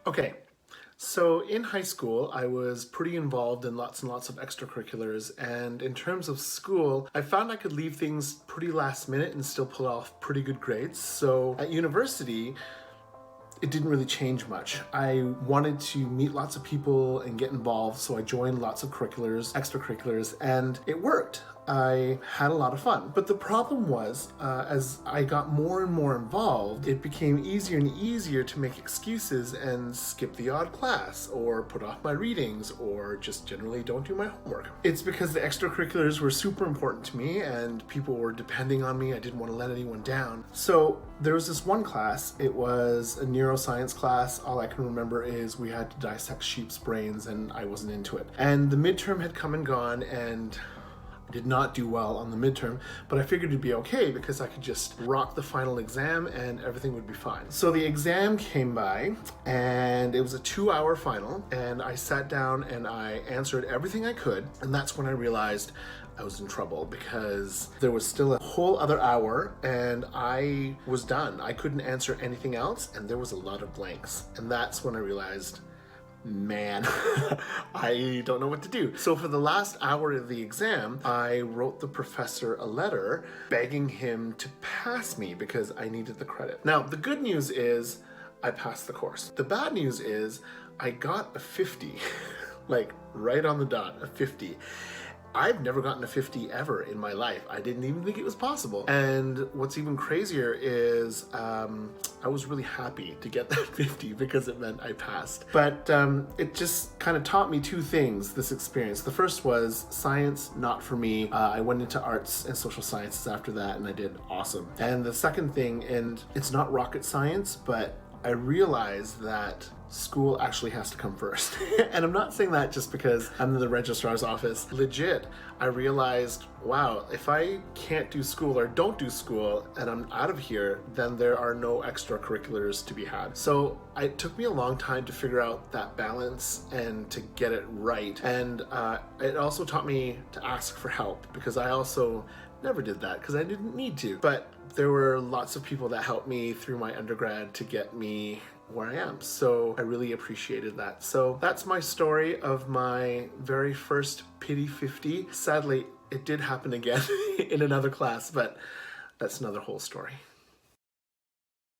Okay, so in high school, I was pretty involved in lots and lots of extracurriculars, and in terms of school, I found I could leave things pretty last minute and still pull off pretty good grades. So at university, it didn't really change much. I wanted to meet lots of people and get involved, so I joined lots of extracurriculars, and it worked. I had a lot of fun. But the problem was, as I got more and more involved, it became easier and easier to make excuses and skip the odd class, or put off my readings, or just generally don't do my homework. It's because the extracurriculars were super important to me, and people were depending on me. I didn't want to let anyone down. So there was this one class. It was a neuroscience class. All I can remember is we had to dissect sheep's brains, and I wasn't into it. And the midterm had come and gone, and I did not do well on the midterm, but I figured it'd be okay because I could just rock the final exam and everything would be fine. So the exam came by, and it was a 2-hour final, and I sat down and I answered everything I could, and that's when I realized I was in trouble because there was still a whole other hour and I was done. I couldn't answer anything else, and there was a lot of blanks, and that's when I realized, man, I don't know what to do. So for the last hour of the exam, I wrote the professor a letter begging him to pass me because I needed the credit. Now, the good news is I passed the course. The bad news is I got a 50, like right on the dot, a 50. I've never gotten a 50 ever in my life. I didn't even think it was possible. And what's even crazier is I was really happy to get that 50 because it meant I passed. But it just kind of taught me two things, this experience. The first was science, not for me. I went into arts and social sciences after that, and I did awesome. And the second thing, and it's not rocket science, but I realized that school actually has to come first. And I'm not saying that just because I'm in the registrar's office. Legit, I realized, wow, if I can't do school or don't do school and I'm out of here, then there are no extracurriculars to be had. So it took me a long time to figure out that balance and to get it right. And it also taught me to ask for help, because I also never did that because I didn't need to. But there were lots of people that helped me through my undergrad to get me where I am. So I really appreciated that. So that's my story of my very first pity 50. Sadly, it did happen again in another class, but that's another whole story.